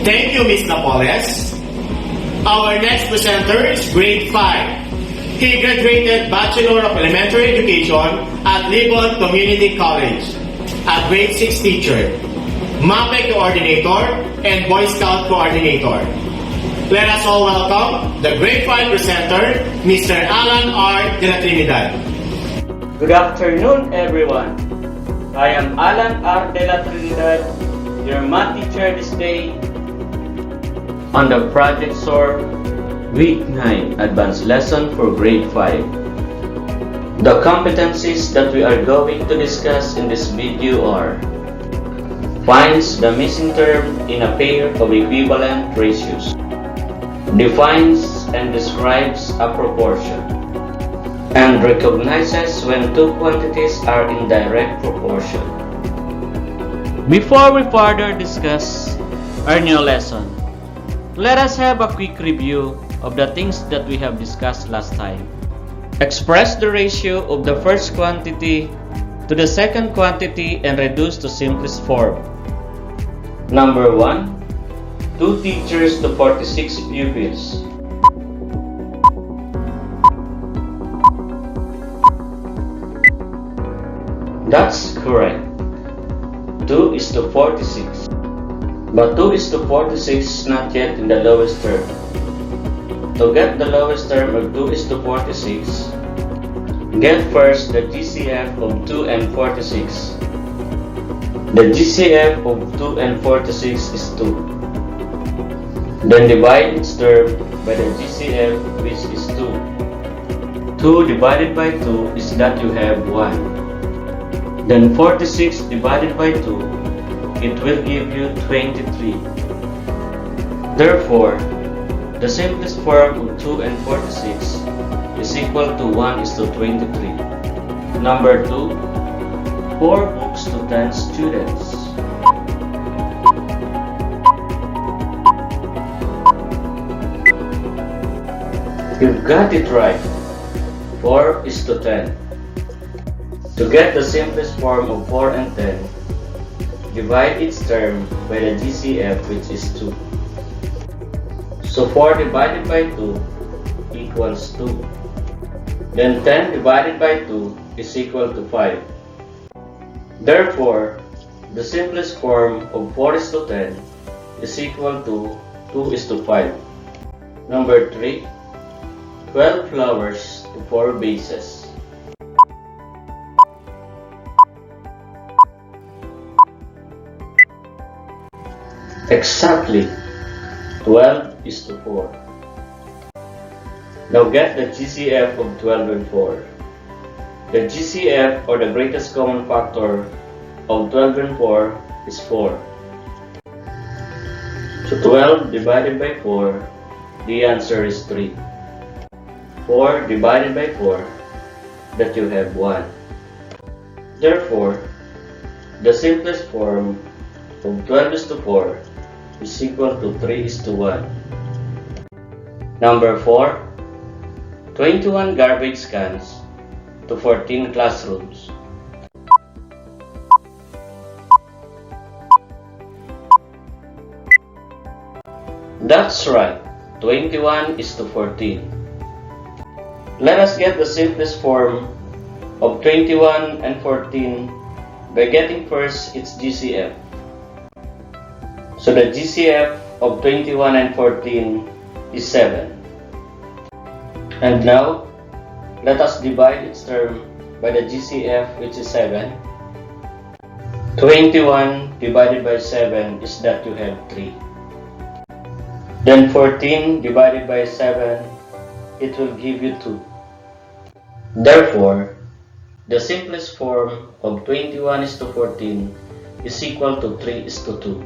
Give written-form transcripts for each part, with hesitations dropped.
Thank you, Ms. Napoles. Our next presenter is grade 5. He graduated Bachelor of Elementary Education at Libon Community College, a grade 6 teacher, MAPE coordinator, and Boy Scout coordinator. Let us all welcome the grade 5 presenter, Mr. Allan R. de la Trinidad. Good afternoon, everyone. I am Allan R. de la Trinidad, your math teacher this day on the Project SOAR Week 9 Advanced Lesson for Grade 5. The competencies that we are going to discuss in this video are: finds the missing term in a pair of equivalent ratios, defines and describes a proportion, and recognizes when two quantities are in direct proportion. Before we further discuss our new lesson, let us have a quick review of the things that we have discussed last time. Express the ratio of the first quantity to the second quantity and reduce to simplest form. Number 1. 2 teachers to 46 pupils. That's correct. 2 is to 46. But 2 is to 46 is not yet in the lowest term. To get the lowest term of 2 is to 46, get first the GCF of 2 and 46. The GCF of 2 and 46 is 2. Then divide its term by the GCF, which is 2. 2 divided by 2 is that you have 1. Then 46 divided by 2, it will give you 23. Therefore, the simplest form of 2 and 46 is equal to 1 is to 23. Number 2. 4 books to 10 students. You've got it right. 4 is to 10. To get the simplest form of 4 and 10, divide its term by the GCF, which is 2. So 4 divided by 2 equals 2. Then 10 divided by 2 is equal to 5. Therefore, the simplest form of 4 is to 10 is equal to 2 is to 5. Number 3. 12 flowers to 4 vases. Exactly. 12 is to 4. Now get the GCF of 12 and 4. The GCF, or the greatest common factor, of 12 and 4 is 4. So 12 divided by 4, the answer is 3. 4 divided by 4, that you have 1. Therefore, the simplest form of 12 is to 4 is equal to 3 is to 1. Number 4. 21 garbage cans to 14 classrooms. That's right. 21 is to 14. Let us get the simplest form of 21 and 14 by getting first its GCF. So the GCF of 21 and 14 is 7. And now, let us divide its term by the GCF, which is 7. 21 divided by 7 is that you have 3. Then 14 divided by 7, it will give you 2. Therefore, the simplest form of 21 is to 14 is equal to 3 is to 2.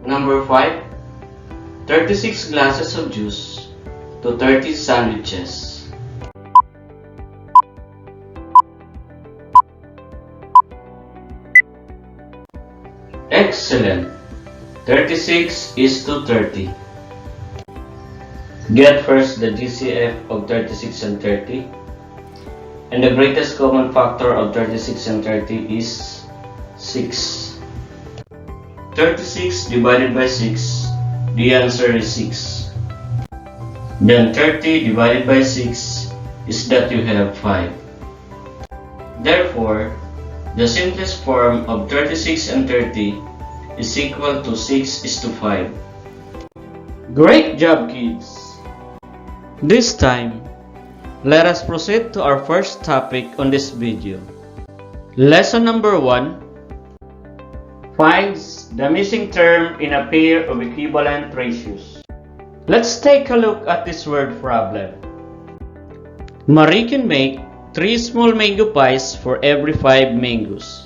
Number 5. 36 glasses of juice to 30 sandwiches. Excellent. 36 is to 30. Get first the GCF of 36 and 30. And the greatest common factor of 36 and 30 is 6. 36 divided by 6 the answer is 6. Then 30 divided by 6 is that you have 5. Therefore, the simplest form of 36 and 30 is equal to 6:5. Great job, kids! This time, let us proceed to our first topic on this video. Lesson number 1 finds the missing term in a pair of equivalent ratios. Let's take a look at this word problem. Marie can make 3 small mango pies for every 5 mangoes.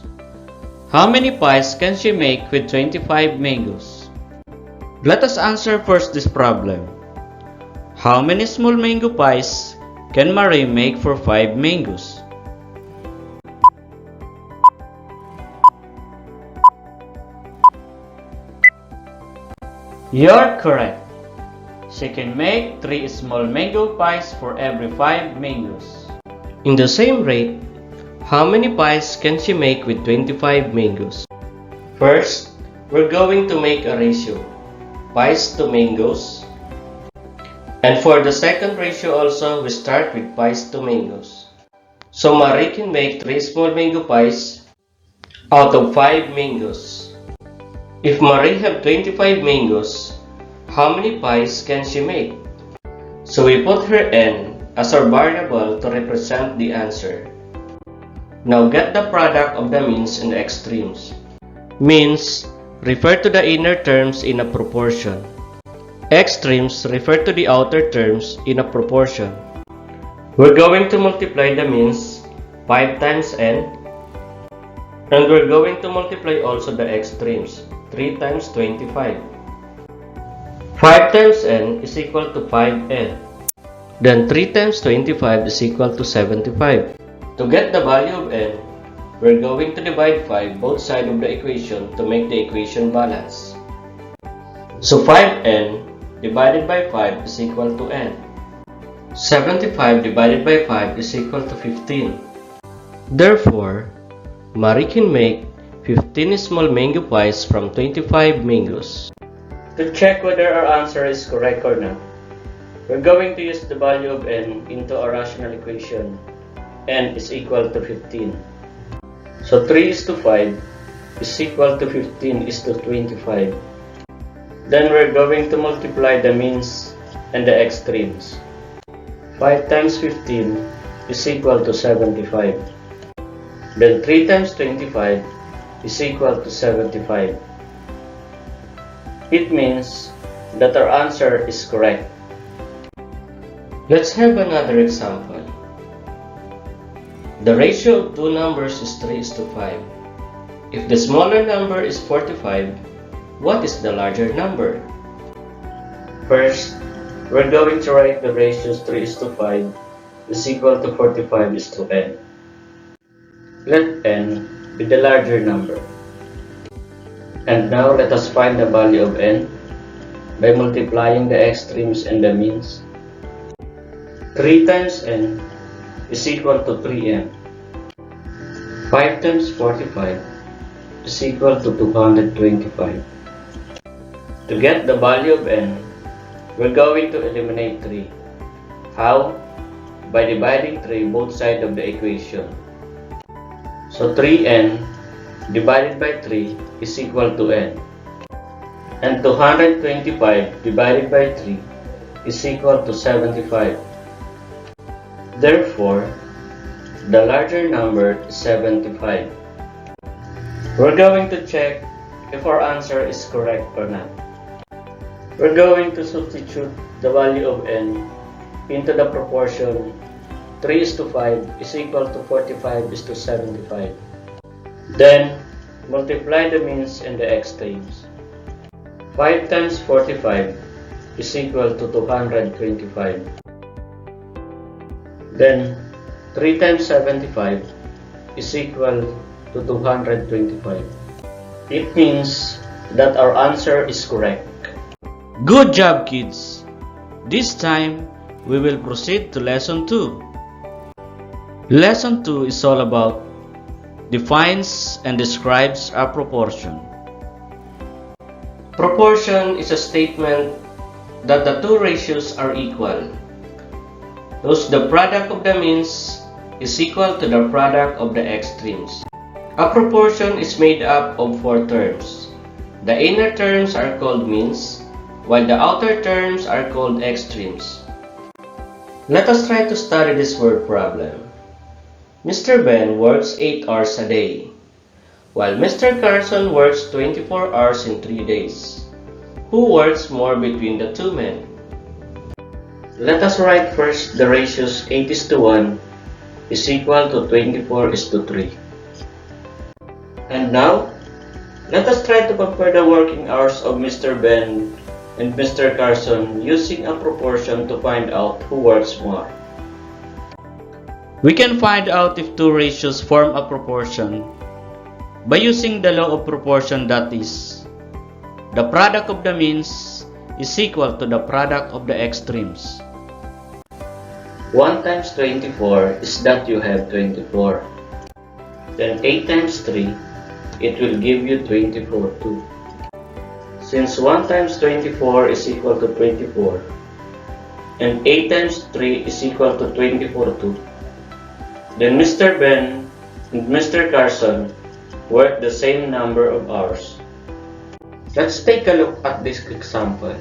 How many pies can she make with 25 mangoes? Let us answer first this problem. How many small mango pies can Marie make for 5 mangoes? You're correct. She can make 3 small mango pies for every 5 mangoes. In the same rate, how many pies can she make with 25 mangoes? First, we're going to make a ratio, pies to mangoes. And for the second ratio also, we start with pies to mangoes. So Marie can make 3 small mango pies out of 5 mangoes. If Marie have 25 mangoes, how many pies can she make? So we put her n as our variable to represent the answer. Now get the product of the means and the extremes. Means refer to the inner terms in a proportion. Extremes refer to the outer terms in a proportion. We're going to multiply the means 5 times n, and we're going to multiply also the extremes 3 times 25. 5 times n is equal to 5n. Then 3 times 25 is equal to 75. To get the value of n, we're going to divide 5 both sides of the equation to make the equation balance. So 5n divided by 5 is equal to n. 75 divided by 5 is equal to 15. Therefore, Marie can make 15 small mango pies from 25 mangoes. To check whether our answer is correct or not, we're going to use the value of n into a rational equation. N is equal to 15. So 3:5 is equal to 15:25. Then we're going to multiply the means and the extremes. 5 times 15 is equal to 75. Then 3 times 25 is equal to 75. It means that our answer is correct. Let's have another example. The ratio of two numbers is 3:5. If the smaller number is 45, what is the larger number? First, we're going to write the ratios 3:5 is equal to 45:n. Let n be the larger number. And now let us find the value of n by multiplying the extremes and the means. 3 times n is equal to 3n. 5 times 45 is equal to 225. To get the value of n, we're going to eliminate 3. How? By dividing 3 both sides of the equation. So 3n divided by 3 is equal to n. And 225 divided by 3 is equal to 75. Therefore, the larger number is 75. We're going to check if our answer is correct or not. We're going to substitute the value of n into the proportion 3:5 is equal to 45:75. Then, multiply the means and the extremes. 5 times 45 is equal to 225. Then, 3 times 75 is equal to 225. It means that our answer is correct. Good job, kids! This time, we will proceed to Lesson 2. Lesson 2 is all about defines and describes a proportion. Proportion is a statement that the two ratios are equal. Thus, the product of the means is equal to the product of the extremes. A proportion is made up of four terms. The inner terms are called means, while the outer terms are called extremes. Let us try to study this word problem. Mr. Ben works 8 hours a day, while Mr. Carson works 24 hours in 3 days. Who works more between the two men? Let us write first the ratios 8:1 is equal to 24:3. And now, let us try to compare the working hours of Mr. Ben and Mr. Carson using a proportion to find out who works more. We can find out if two ratios form a proportion by using the law of proportion, that is, the product of the means is equal to the product of the extremes. 1 times 24 is that you have 24. Then 8 times 3, it will give you 24 too. Since 1 times 24 is equal to 24, and 8 times 3 is equal to 24 too, then Mr. Ben and Mr. Carson work the same number of hours. Let's take a look at this example.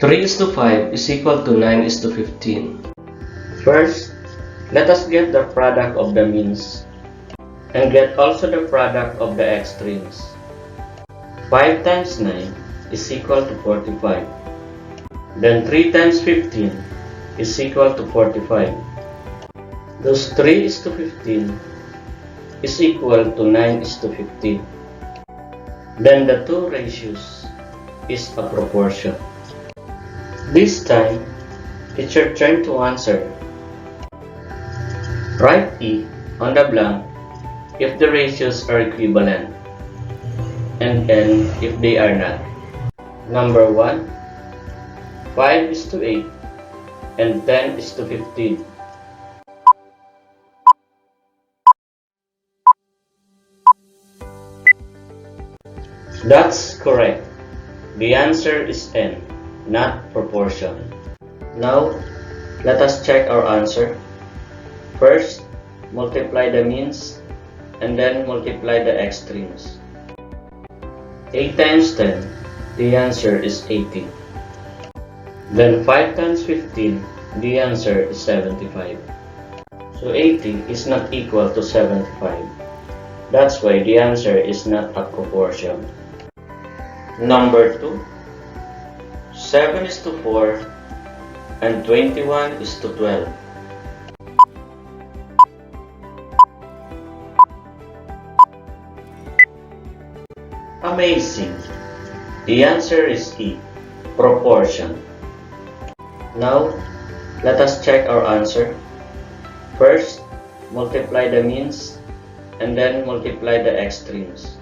3:5 is equal to 9:15. First, let us get the product of the means and get also the product of the extremes. 5 times 9 is equal to 45. Then 3 times 15 is equal to 45. Thus 3:15 is equal to 9:15. Then the two ratios is a proportion. This time, it's your turn to answer. Write E on the blank if the ratios are equivalent, and N if they are not. Number 1, 5:8 and 10:15. That's correct. The answer is N, not proportion. Now, let us check our answer. First, multiply the means and then multiply the extremes. 8 times 10, the answer is 80. Then 5 times 15, the answer is 75. So 80 is not equal to 75. That's why the answer is not a proportion. Number 2, 7:4 and 21:12. Amazing! The answer is E, proportion. Now, let us check our answer. First, multiply the means and then multiply the extremes.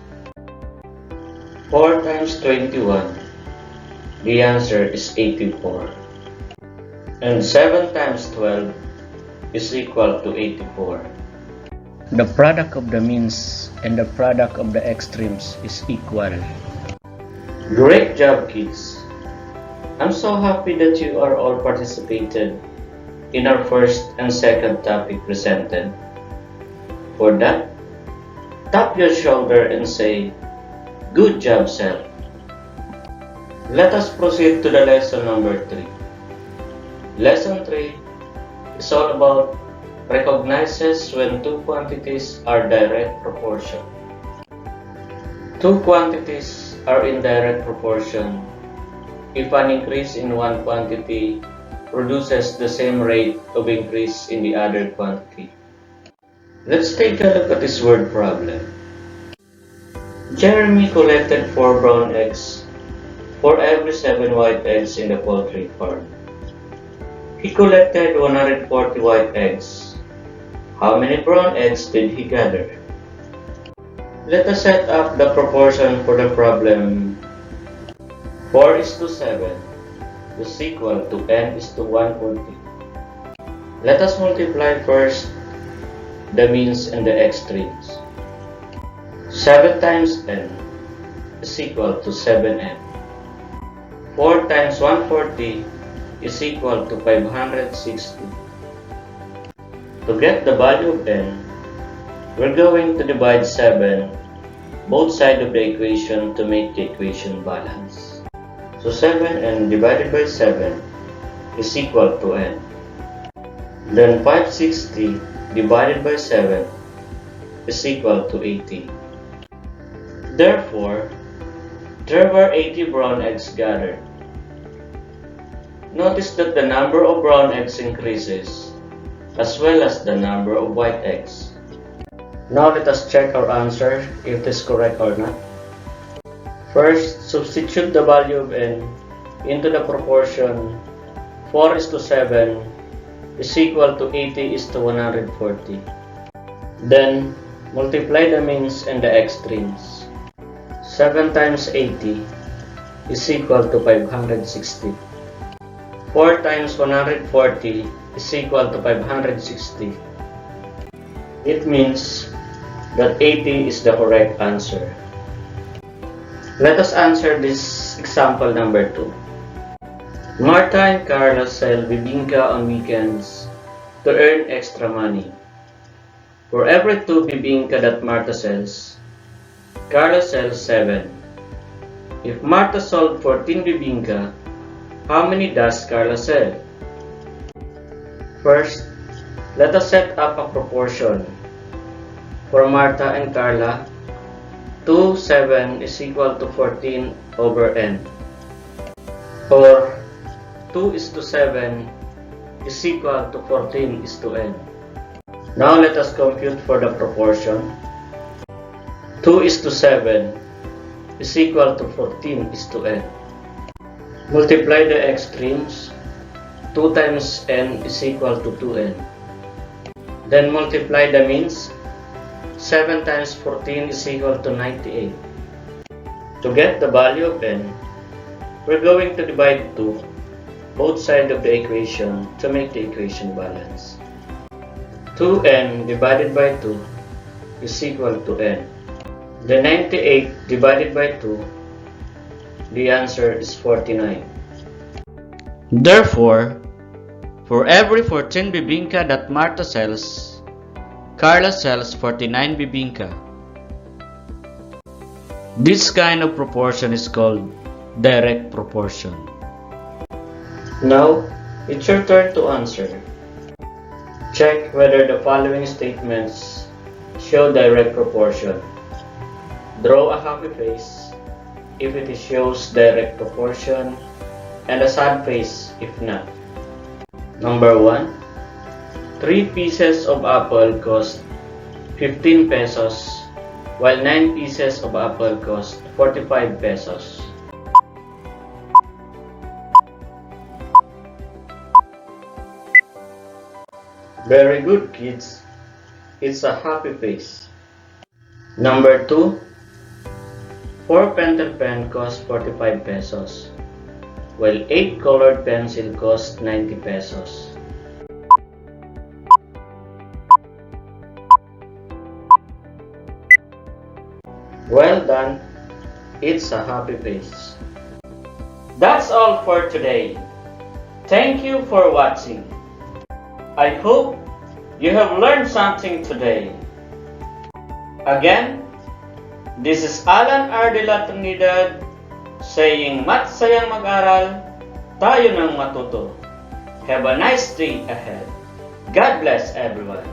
4 times 21, the answer is 84. And 7 times 12 is equal to 84. The product of the means and the product of the extremes is equal. Great job, kids! I'm so happy that you are all participated in our first and second topic presented. For that, tap your shoulder and say, "Good job, self." Let us proceed to the lesson number 3. Lesson 3 is all about recognizes when two quantities are direct proportion. Two quantities are in direct proportion if an increase in one quantity produces the same rate of increase in the other quantity. Let's take a look at this word problem. Jeremy collected 4 brown eggs for every 7 white eggs in the poultry farm. He collected 140 white eggs. How many brown eggs did he gather? Let us set up the proportion for the problem. 4:7 is equal to n:140. Let us multiply first the means and the extremes. 7 times n is equal to 7n. 4 times 140 is equal to 560. To get the value of n, we're going to divide 7 both sides of the equation to make the equation balance. So 7n divided by 7 is equal to n. Then 560 divided by 7 is equal to 80. Therefore, there were 80 brown eggs gathered. Notice that the number of brown eggs increases, as well as the number of white eggs. Now let us check our answer if it is correct or not. First, substitute the value of n into the proportion 4:7 is equal to 80:140. Then, multiply the means and the extremes. 7 times 80 is equal to 560. 4 times 140 is equal to 560. It means that 80 is the correct answer. Let us answer this example number 2. Martha and Carla sell bibingka on weekends to earn extra money. For every 2 bibingka that Martha sells, Carla sells 7. If Martha sold 14 bibingka, how many does Carla sell? First, let us set up a proportion. For Martha and Carla, 7 is equal to 14 over n. Or 2:7 is equal to 14:n. Now let us compute for the proportion. 2:7 is equal to 14:n. Multiply the extremes. 2 times n is equal to 2n. Then multiply the means. 7 times 14 is equal to 98. To get the value of n, we're going to divide 2 both sides of the equation to make the equation balance. 2n divided by 2 is equal to n. The 98 divided by 2, the answer is 49. Therefore, for every 14 bibingka that Martha sells, Carla sells 49 bibingka. This kind of proportion is called direct proportion. Now, it's your turn to answer. Check whether the following statements show direct proportion. Draw a happy face if it shows direct proportion and a sad face if not. Number 1. 3 pieces of apple cost 15 pesos while 9 pieces of apple cost 45 pesos. Very good, kids. It's a happy face. Number 2. 4 pentel pen cost 45 pesos, while 8 colored pencil cost 90 pesos. Well done. It's a happy face. That's all for today. Thank you for watching. I hope you have learned something today. Again, this is Alan R. de la Trinidad saying Math-sayang Math-aral, tayo ng matuto. Have a nice day ahead. God bless everyone.